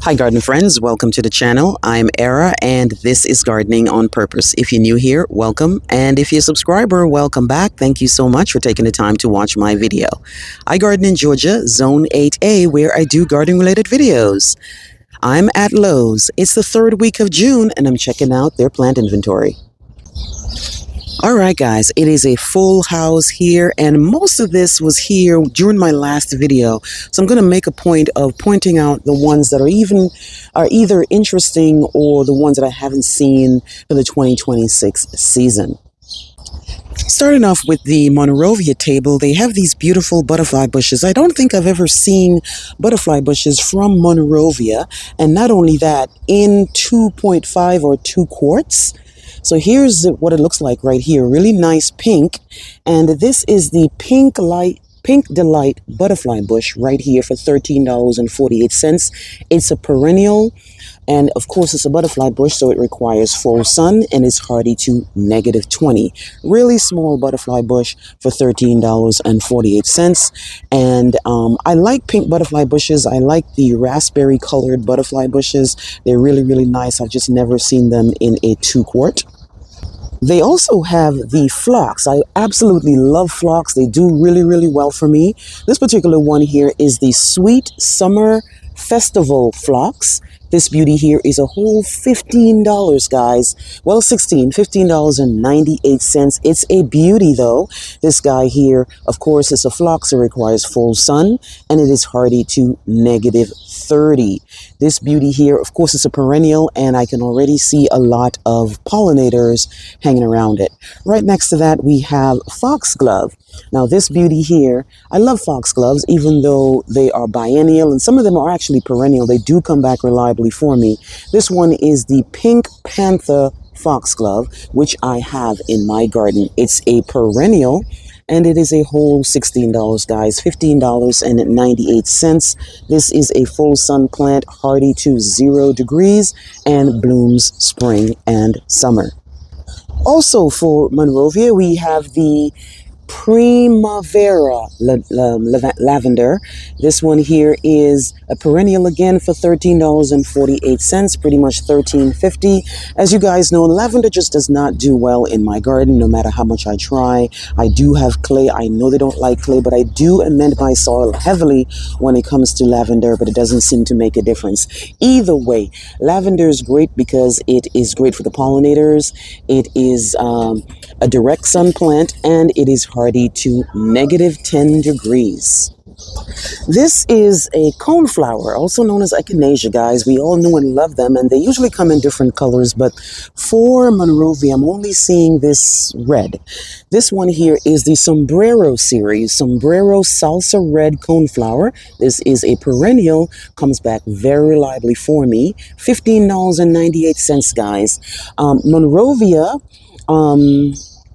Hi garden friends, welcome to the channel. I'm Era and this is Gardening on Purpose. If you're new here, welcome, and if you're a subscriber, welcome back. Thank you so much for taking the time to watch my video. I garden in Georgia, Zone 8A, where I do gardening related videos. I'm at Lowe's. It's the third week of June and I'm checking out their plant inventory. Alright guys, it is a full house here and most of this was here during my last video. So I'm going to make a point of pointing out the ones that are either interesting or the ones that I haven't seen for the 2026 season. Starting off with the Monrovia table, they have these beautiful butterfly bushes. I don't think I've ever seen butterfly bushes from Monrovia, and not only that, in 2.5 or 2 quarts. So here's what it looks like right here. Really nice pink. And this is the Pink Delight butterfly bush right here for $13.48. It's a perennial. And of course, it's a butterfly bush, so it requires full sun and it's hardy to -20. Really small butterfly bush for $13.48. And I like pink butterfly bushes. I like the raspberry colored butterfly bushes. They're really, really nice. I've just never seen them in a 2 quart. They also have the phlox. I absolutely love phlox. They do really, really well for me. This particular one here is the Sweet Summer Festival phlox. This beauty here is a whole $15, guys. Well, $15.98. It's a beauty, though. This guy here, of course, is a phlox. It requires full sun, and it is hardy to -30. This beauty here, of course, is a perennial, and I can already see a lot of pollinators hanging around it. Right next to that, we have foxglove. Now, this beauty here, I love foxgloves, even though they are biennial, and some of them are actually perennial. They do come back reliably for me. This one is the Pink Panther foxglove, which I have in my garden. It's a perennial, and it is a whole $16, guys, $15.98. This is a full sun plant, hardy to 0 degrees, and blooms spring and summer. Also for Monrovia, we have the Primavera lavender. This one here is a perennial again for $13.48, pretty much $13.50. As you guys know, lavender just does not do well in my garden, no matter how much I try. I do have clay. I know they don't like clay, but I do amend my soil heavily when it comes to lavender, but it doesn't seem to make a difference. Either way, lavender is great because it is great for the pollinators. It is a direct sun plant, and it is hardy to -10 degrees. This is a coneflower, also known as echinacea, guys. We all know and love them, and they usually come in different colors, but for Monrovia, I'm only seeing this red. This one here is the Sombrero series, Sombrero Salsa Red Coneflower. This is a perennial, comes back very reliably for me, $15.98, guys. Monrovia,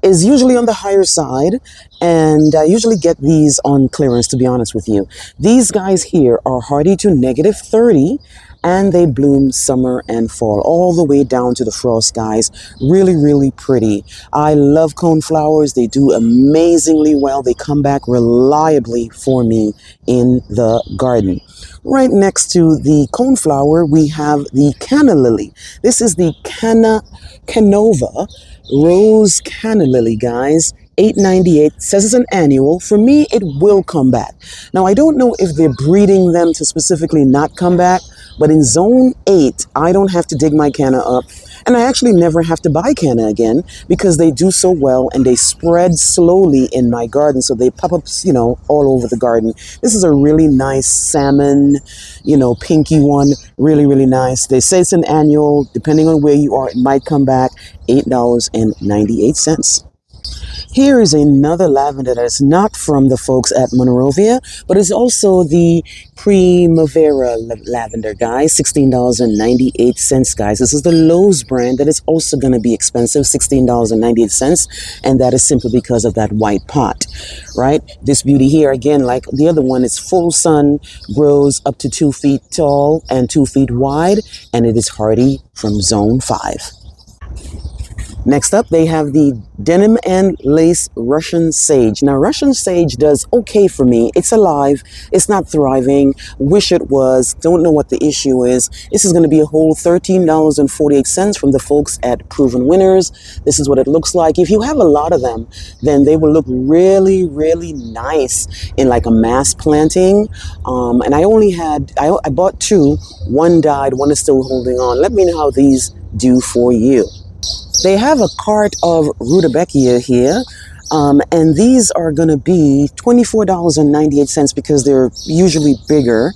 is usually on the higher side, and I usually get these on clearance, to be honest with you. These guys here are hardy to -30, and they bloom summer and fall all the way down to the frost, guys. Really, really pretty. I love coneflowers. They do amazingly well. They come back reliably for me in the garden. Right next to the coneflower, we have the canna lily. This is the Canova Rose Canna Lily, guys. $8.98. Says it's an annual. For me, it will come back. Now, I don't know if they're breeding them to specifically not come back, but in Zone 8, I don't have to dig my canna up. And I actually never have to buy canna again because they do so well and they spread slowly in my garden. So they pop up, all over the garden. This is a really nice salmon, pinky one. Really, really nice. They say it's an annual. Depending on where you are, it might come back. $8.98. Here is another lavender that is not from the folks at Monrovia, but it's also the Primavera lavender, guys. $16.98, guys. This is the Lowe's brand that is also going to be expensive, $16.98, and that is simply because of that white pot, right? This beauty here, again, like the other one, it's full sun, grows up to 2 feet tall and 2 feet wide, and it is hardy from Zone 5. Next up, they have the denim and lace Russian sage. Now, Russian sage does okay for me. It's alive. It's not thriving. Wish it was. Don't know what the issue is. This is going to be a whole $13.48 from the folks at Proven Winners. This is what it looks like. If you have a lot of them, then they will look really, really nice in like a mass planting. And I only had, I bought two. One died. One is still holding on. Let me know how these do for you. They have a cart of rudbeckia here, and these are going to be $24.98 because they're usually bigger.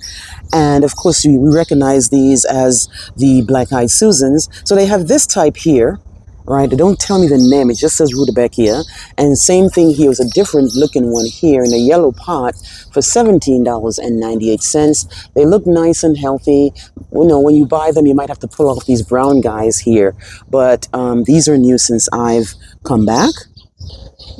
And of course, we recognize these as the black-eyed Susans. So they have this type here, right? They don't tell me the name. It just says rudbeckia. And same thing here is a different looking one here in a yellow pot for $17.98. They look nice and healthy. You know, when you buy them, you might have to pull off these brown guys here. But these are new since I've come back.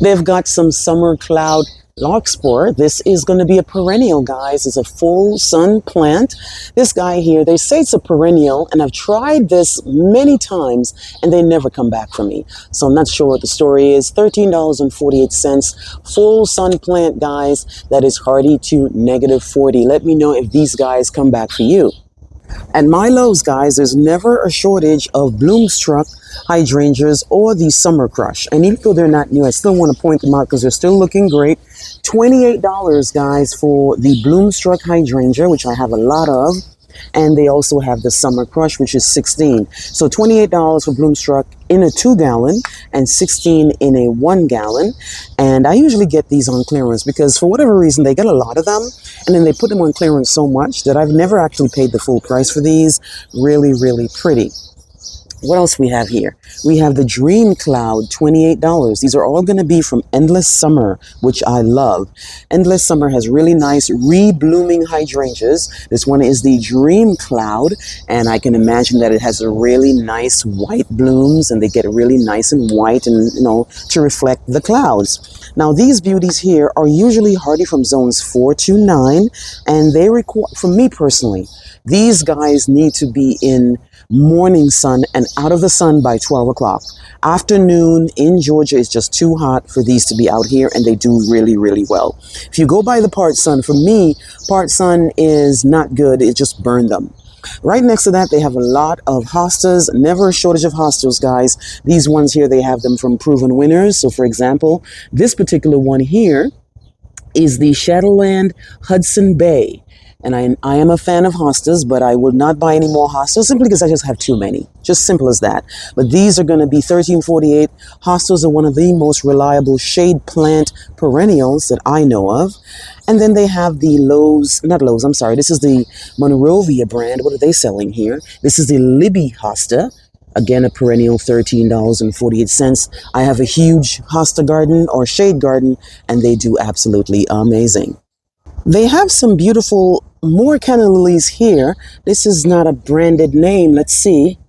They've got some summer cloud larkspur. This is going to be a perennial, guys. It's a full sun plant. This guy here, they say it's a perennial, and I've tried this many times and they never come back for me. So I'm not sure what the story is. $13.48. Full sun plant, guys, that is hardy to -40. Let me know if these guys come back for you. At my Lowe's, guys, there's never a shortage of Bloomstruck hydrangeas or the Summer Crush. And even though they're not new, I still want to point them out because they're still looking great. $28, guys, for the Bloomstruck hydrangea, which I have a lot of. And they also have the Summer Crush, which is $16. So $28 for Bloomstruck in a 2-gallon and $16 in a 1-gallon. And I usually get these on clearance because for whatever reason, they get a lot of them. And then they put them on clearance so much that I've never actually paid the full price for these. Really, really pretty. What else we have here? We have the Dream Cloud, $28. These are all going to be from Endless Summer, which I love. Endless Summer has really nice re-blooming hydrangeas. This one is the Dream Cloud, and I can imagine that it has a really nice white blooms, and they get really nice and white, and you know, to reflect the clouds. Now, these beauties here are usually hardy from zones 4 to 9, and they require, for me personally, these guys need to be in morning sun and out of the sun by 12 o'clock. Afternoon in Georgia is just too hot for these to be out here, and they do really, really well. If you go by the part sun, for me, part sun is not good. It just burned them. Right next to that, they have a lot of hostas. Never a shortage of hostas, guys. These ones here, they have them from Proven Winners. So, for example, this particular one here is the Shadowland Hudson Bay. And I am a fan of hostas, but I will not buy any more hostas simply because I just have too many. Just simple as that. But these are going to be $13.48. Hostas are one of the most reliable shade plant perennials that I know of. And then they have the Lowe's, not Lowe's, I'm sorry. This is the Monrovia brand. What are they selling here? This is the Libby hosta. Again, a perennial, $13.48. I have a huge hosta garden or shade garden, and they do absolutely amazing. They have some beautiful more canna lilies here. This is not a branded name. Let's see.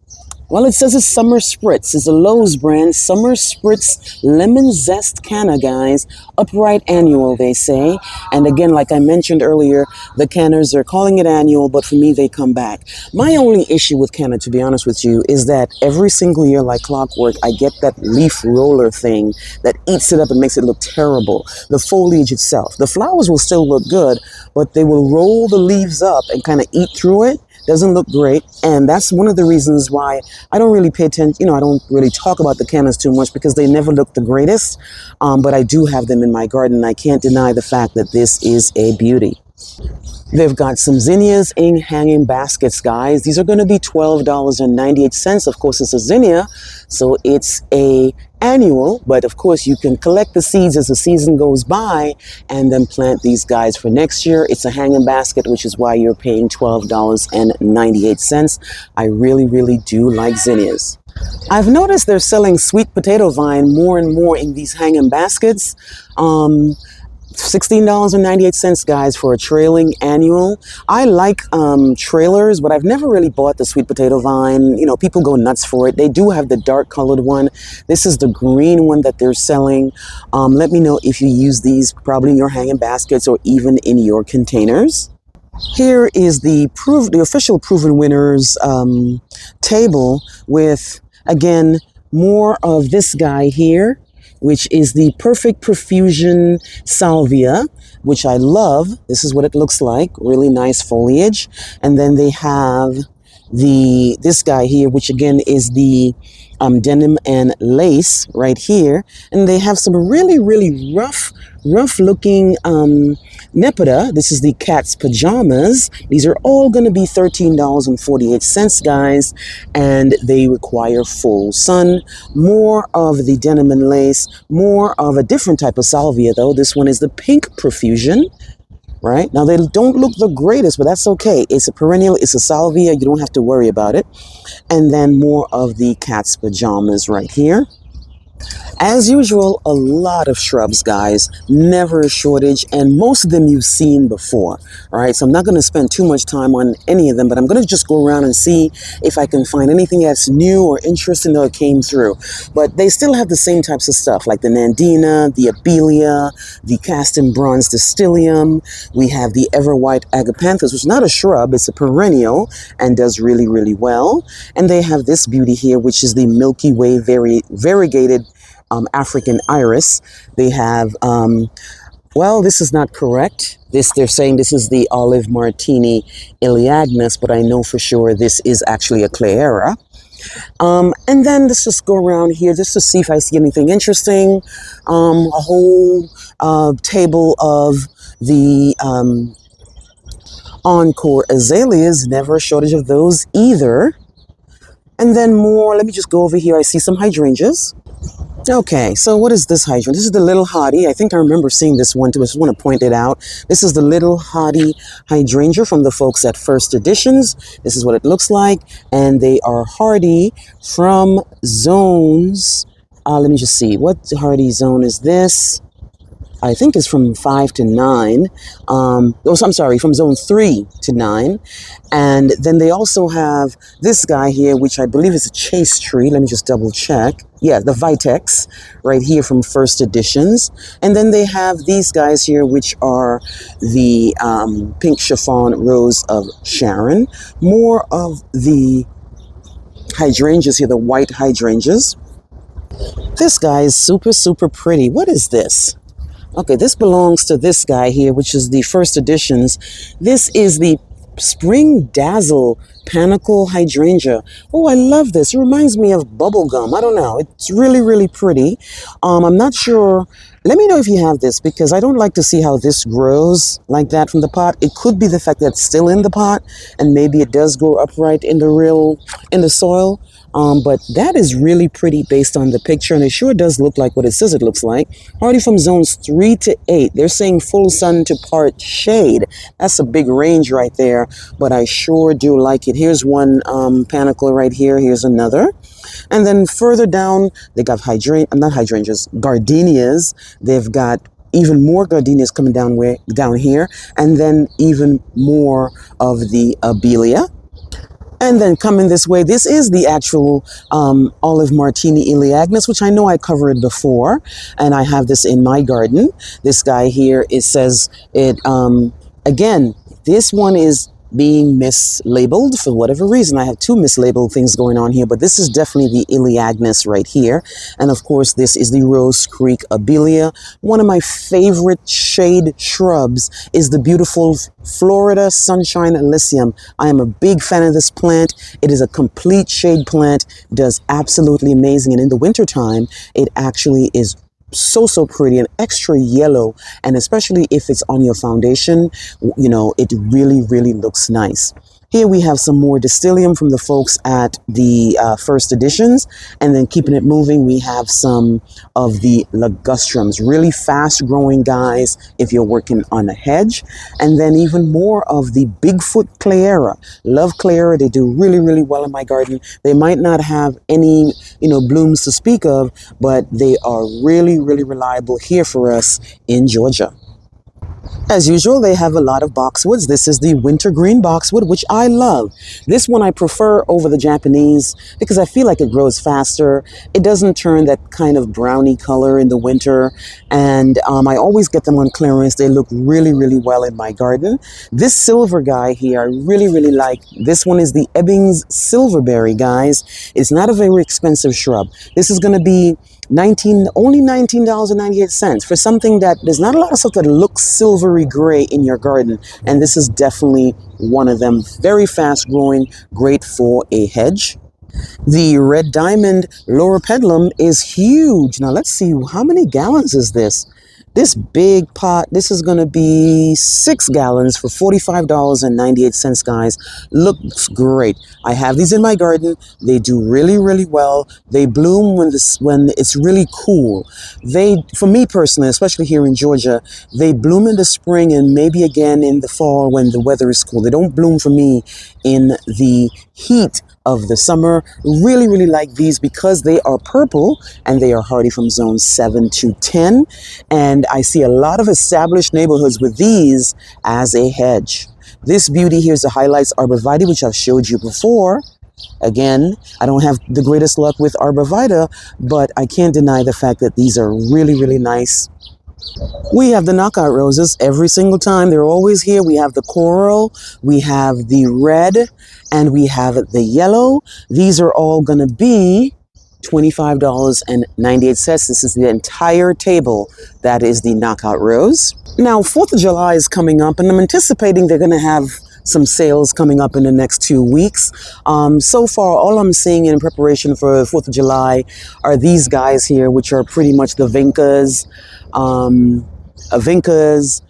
Well, it says it's Summer Spritz. It's a Lowe's brand. Summer Spritz Lemon Zest Canna, guys. Upright annual, they say. And again, like I mentioned earlier, the canners are calling it annual, but for me, they come back. My only issue with canna, to be honest with you, is that every single year, like clockwork, I get that leaf roller thing that eats it up and makes it look terrible. The foliage itself. The flowers will still look good, but they will roll the leaves up and kind of eat through it. Doesn't look great, and that's one of the reasons why I don't really pay attention. I don't really talk about the cannas too much because they never look the greatest, but I do have them in my garden. I can't deny the fact that this is a beauty. They've got some zinnias in hanging baskets, guys. These are going to be $12.98. Of course, it's a zinnia, so it's a annual, but of course you can collect the seeds as the season goes by and then plant these guys for next year. It's a hanging basket, which is why you're paying $12.98. I really, really do like zinnias. I've noticed they're selling sweet potato vine more and more in these hanging baskets. $16.98, guys, for a trailing annual. I like trailers, but I've never really bought the sweet potato vine. You know, people go nuts for it. They do have the dark colored one. This is the green one that they're selling. Let me know if you use these probably in your hanging baskets or even in your containers. Here is the official Proven Winners table with, again, More of this guy here, which is the Perfect Profusion Salvia, which I love. This is what it looks like. Really nice foliage. And then they have this guy here, which again is the denim and lace right here. And they have some really rough looking Nepeta. This is the cat's pajamas. These are all going to be $13.48, guys, and they require full sun. More of the denim and lace, more of a different type of salvia though. This one is the Pink Profusion. Right now, they don't look the greatest, but that's okay. It's a perennial, it's a salvia, you don't have to worry about it. And then more of the cat's pajamas right here. As usual, a lot of shrubs, guys, never a shortage, and most of them you've seen before. All right, so I'm not going to spend too much time on any of them, but I'm going to just go around and see if I can find anything that's new or interesting that came through. But they still have the same types of stuff, like the Nandina, the Abelia, the cast in bronze Distilium. We have the ever white Agapanthus, which is not a shrub, it's a perennial and does really well. And they have this beauty here, which is the Milky Way variegated African iris. They have, well, this is not correct. They're saying this is the Olive Martini Iliagnus, but I know for sure this is actually a Clayera. And then let's just go around here just to see if I see anything interesting. A whole table of the Encore azaleas, never a shortage of those either. And then more, let me just go over here. I see some hydrangeas. Okay, so what is this hydrangea? This is the Little Hottie. I think I remember seeing this one too. I just want to point it out. This is the Little Hottie hydrangea from the folks at First Editions. This is what it looks like. And they are hardy from zones. Let me just see. What hardy zone is this? I think it's from 5 to 9. I'm sorry, from zone 3 to 9. And then they also have this guy here, which I believe is a chase tree. Let me just double check. Yeah, the Vitex right here from First Editions. And then they have these guys here, which are the Pink Chiffon Rose of Sharon. More of the hydrangeas here, the white hydrangeas. This guy is super pretty. What is this? Okay, this belongs to this guy here, which is the First Editions. This is the Spring Dazzle Panicle Hydrangea. Oh, I love this. It reminds me of bubblegum. I don't know. It's really pretty. I'm not sure. Let me know if you have this, because I don't like to see how this grows like that from the pot. It could be the fact that it's still in the pot, and maybe it does grow upright in the soil. But that is really pretty based on the picture, and it sure does look like what it says it looks like. Already from zones 3 to 8, they're saying full sun to part shade. That's a big range right there, but I sure do like it. Here's one panicle right here. Here's another. And then further down, they got gardenias. They've got even more gardenias coming down here, and then even more of the Abelia. And then coming this way, this is the actual Olive Martini Iliagnus, which I know I covered before, and I have this in my garden. This guy here, it says it, again, this one is being mislabeled for whatever reason. I have two mislabeled things going on here, but this is definitely the Iliagnus right here. And of course, this is the Rose Creek Abelia. One of my favorite shade shrubs is the beautiful Florida Sunshine Elysium. I am a big fan of this plant. It is a complete shade plant, does absolutely amazing. And in the wintertime, it actually is so pretty and extra yellow, and especially if it's on your foundation, you know, it really looks nice. Here we have some more Distilium from the folks at the First Editions, and then keeping it moving, we have some of the Ligustrums, really fast growing guys if you're working on a hedge, and then even more of the Bigfoot Clayera. Love Clayera. They do really well in my garden. They might not have any, you know, blooms to speak of, but they are really reliable here for us in Georgia. As usual, they have a lot of boxwoods. This is the wintergreen boxwood, which I love. This one I prefer over the Japanese because I feel like it grows faster. It doesn't turn that kind of browny color in the winter. And I always get them on clearance. They look really, really well in my garden. This silver guy here, I really, really like. This one is the Ebbings Silverberry, guys. It's not a very expensive shrub. This is going to be only $19.98 for something that there's not a lot of stuff that looks silvery gray in your garden, and this is definitely one of them. Very fast growing, great for a hedge. The red diamond loropetalum is huge. Now let's see, how many gallons is this? This big pot, this is going to be 6 gallons for $45.98, guys. Looks great. I have these in my garden. They do really, really well. They bloom when it's really cool. For me personally, especially here in Georgia, they bloom in the spring and maybe again in the fall when the weather is cool. They don't bloom for me in the heat of the summer. Really, really like these because they are purple and they are hardy from zone 7 to 10. And I see a lot of established neighborhoods with these as a hedge. This beauty here is the Highlights Arborvitae, which I've showed you before. Again, I don't have the greatest luck with Arborvitae, but I can't deny the fact that these are really, really nice. We have the knockout roses every single time. They're always here. We have the coral, we have the red, and we have the yellow. These are all going to be $25.98. This is the entire table. That is the knockout rose. Now, 4th of July is coming up, and I'm anticipating they're going to have some sales coming up in the next 2 weeks. So far, all I'm seeing in preparation for 4th of July are these guys here, which are pretty much the vincas. Vincas,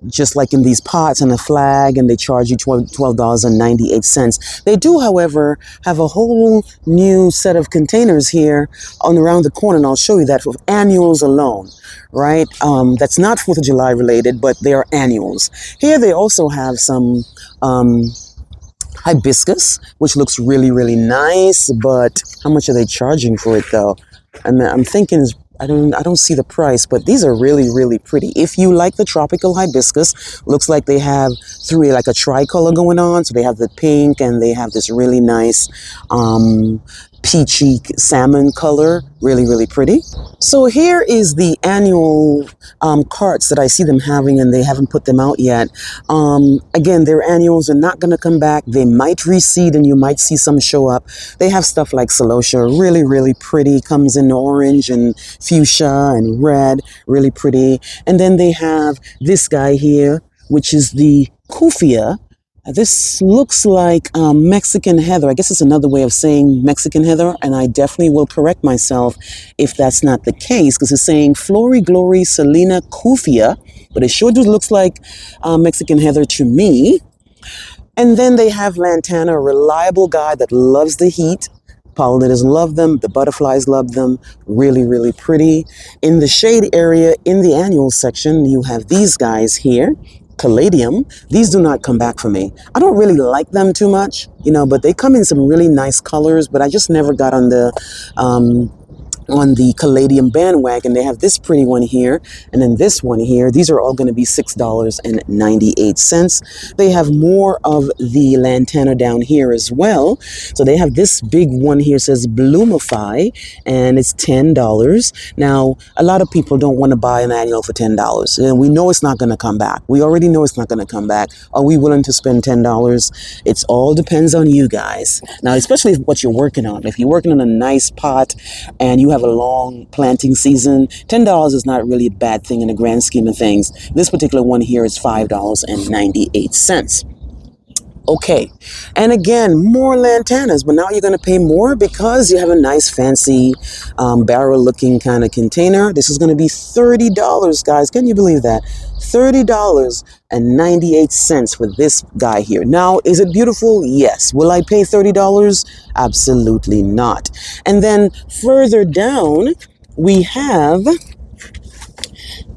just like in these pots, and a flag, and they charge you $12.98. They do, however, have a whole new set of containers here around the corner, and I'll show you that for annuals alone, right? That's not 4th of July related, but they are annuals. Here they also have some hibiscus, which looks really, really nice, but how much are they charging for it though? And I'm thinking I don't see the price, but these are really, really pretty. If you like the tropical hibiscus, looks like they have like a tricolor going on. So they have the pink and they have this really nice peachy salmon color. Really, really pretty. So here is the annual carts that I see them having, and they haven't put them out yet. Again, their annuals are not going to come back. They might reseed and you might see some show up. They have stuff like celosia, really, really pretty. Comes in orange and fuchsia and red, really pretty. And then they have this guy here, which is the Kufia. This looks like Mexican heather. I guess it's another way of saying Mexican heather, and I definitely will correct myself if that's not the case, because it's saying Flory Glory Selena Kufia, but it sure looks like Mexican heather to me. And then they have lantana, a reliable guy that loves the heat. Pollinators love them. The butterflies love them. Really, really pretty. In the shade area, in the annual section, you have these guys here. Caladium. These do not come back for me. I don't really like them too much, but they come in some really nice colors, but I just never got on the Caladium bandwagon. They have this pretty one here, and then this one here. These are all going to be $6.98. They have more of the lantana down here as well. So they have this big one here, says Bloomify, and it's $10. Now, a lot of people don't want to buy an annual for $10, and we know it's not going to come back. We already know it's not going to come back. Are we willing to spend $10? It all depends on you guys. Now, especially what you're working on. If you're working on a nice pot and you have a long planting season, $10 is not really a bad thing in the grand scheme of things. This particular one here is $5.98. Okay, and again, more lantanas, but now you're going to pay more because you have a nice fancy barrel looking kind of container. This is going to be $30, guys. Can you believe that? $30.98 for this guy here. Now, is it beautiful? Yes. Will I pay $30? Absolutely not. And then further down, we have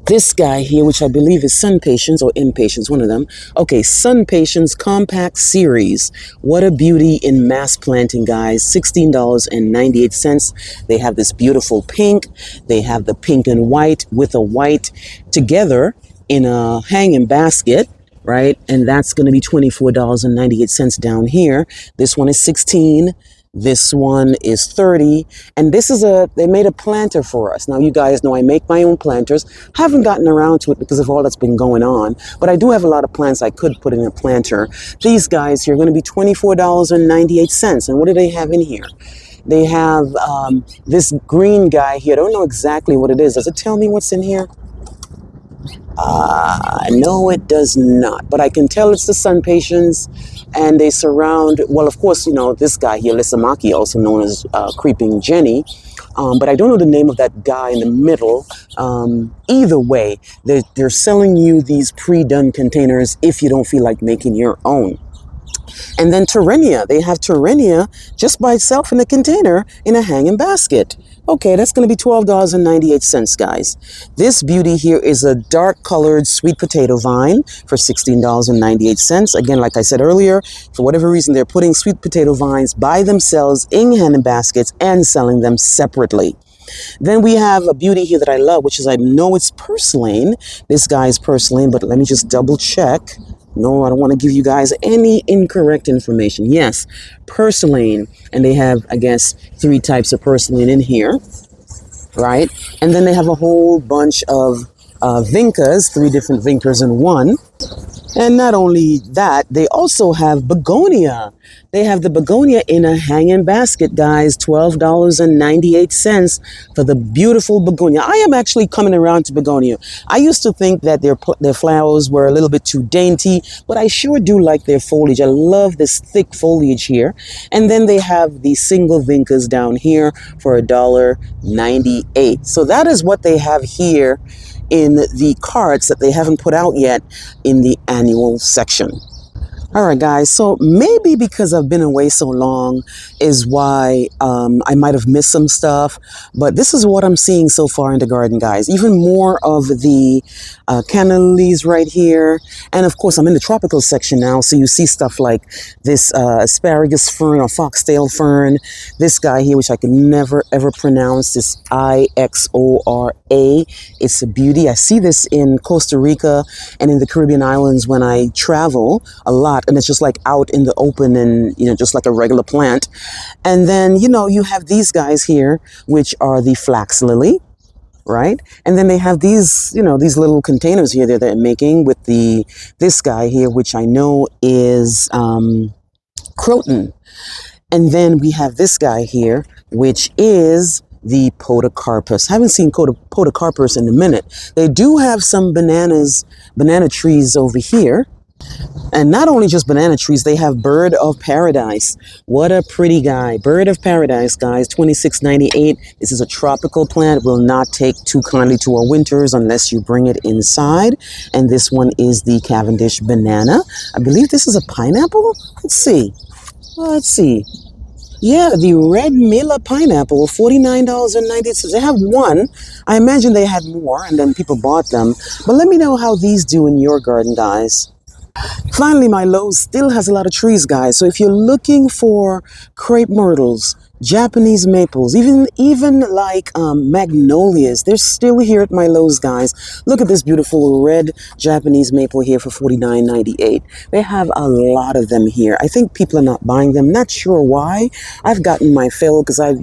this guy here, which I believe is Sun Patience or Impatience, one of them. Okay, Sun Patience Compact Series. What a beauty in mass planting, guys. $16.98. They have this beautiful pink. They have the pink and white with a white together. in a hanging basket, right? And that's going to be $24.98 down here. This one is 16. This one is 30. And this is they made a planter for us. Now, you guys know I make my own planters. Haven't gotten around to it because of all that's been going on. But I do have a lot of plants I could put in a planter. These guys here are going to be $24.98. And what do they have in here? They have this green guy here. I don't know exactly what it is. Does it tell me what's in here? No, it does not. But I can tell it's the sun patience, and they surround, well, of course, you know, this guy here, Lissamaki, also known as Creeping Jenny. But I don't know the name of that guy in the middle. Either way, they're selling you these pre-done containers if you don't feel like making your own. And then Perennia, they have Perennia just by itself in a container in a hanging basket. Okay, that's going to be $12.98, guys. This beauty here is a dark colored sweet potato vine for $16.98. Again, like I said earlier, for whatever reason, they're putting sweet potato vines by themselves in hanging baskets and selling them separately. Then we have a beauty here that I love, which is, I know it's purslane. This guy is purslane, but let me just double check. No, I don't want to give you guys any incorrect information. Yes, purslane. And they have, I guess, 3 types of purslane in here, right? And then they have a whole bunch of vincas, 3 different vincas in one. And not only that, they also have begonia. They have the begonia in a hanging basket, guys. $12.98 for the beautiful begonia. I am actually coming around to begonia. I used to think that their flowers were a little bit too dainty, but I sure do like their foliage. I love this thick foliage here. And then they have the single vincas down here for $1.98. So that is what they have here in the carts that they haven't put out yet in the annual section. All right, guys, so maybe because I've been away so long is why I might have missed some stuff, but this is what I'm seeing so far in the garden, guys. Even more of the canna lilies right here. And of course, I'm in the tropical section now, so you see stuff like this asparagus fern or foxtail fern. This guy here, which I can never, ever pronounce, this Ixora. It's a beauty. I see this in Costa Rica and in the Caribbean islands when I travel a lot. And it's just like out in the open and, you know, just like a regular plant. And then, you know, you have these guys here, which are the flax lily, right? And then they have these, you know, these little containers here that they're making with this guy here, which I know is croton. And then we have this guy here, which is the podocarpus. I haven't seen podocarpus in a minute. They do have some banana trees over here. And not only just banana trees, they have bird of paradise. What a pretty guy. Bird of paradise, guys, $26.98. This is a tropical plant. Will not take too kindly to our winters unless you bring it inside. And this one is the Cavendish banana. I believe this is a pineapple. Let's see. Yeah, the red Mila pineapple, $49.90. They have one. I imagine they had more and then people bought them. But let me know how these do in your garden, guys. Finally, my Lowe still has a lot of trees, guys. So if you're looking for crepe myrtles, Japanese maples, even like magnolias, they're still here at my Lowe's, guys. Look at this beautiful red Japanese maple here for $49.98. They have a lot of them here. I think people are not buying them. Not sure why. I've gotten my fill because I've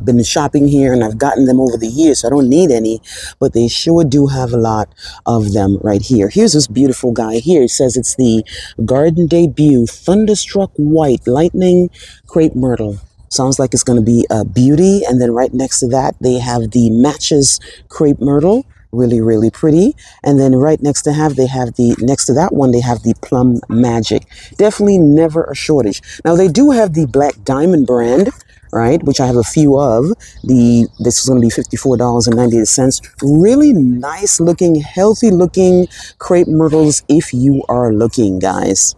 been shopping here and I've gotten them over the years, so I don't need any. But they sure do have a lot of them right here. Here's this beautiful guy here. It says it's the Garden Debut Thunderstruck White Lightning Crepe Myrtle. Sounds like it's going to be a beauty. And then right next to that, they have the Matches Crepe Myrtle. Really, really pretty. And then right next to next to that one, they have the Plum Magic. Definitely never a shortage. Now, they do have the Black Diamond brand, right, which I have a few of. This is going to be $54.98. Really nice looking, healthy looking crepe myrtles if you are looking, guys.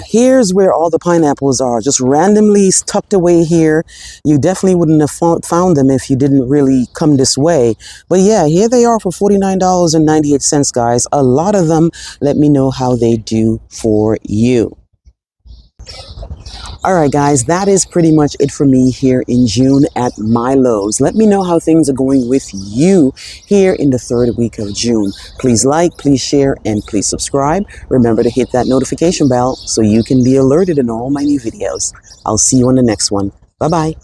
Here's where all the pineapples are, just randomly tucked away here. You definitely wouldn't have found them if you didn't really come this way. But yeah, here they are for $49.98, guys. A lot of them. Let me know how they do for you. All right, guys, that is pretty much it for me here in June at my Lowe's. Let me know how things are going with you here in the third week of June. Please like, please share, and please subscribe. Remember to hit that notification bell so you can be alerted in all my new videos. I'll see you on the next one. Bye-bye.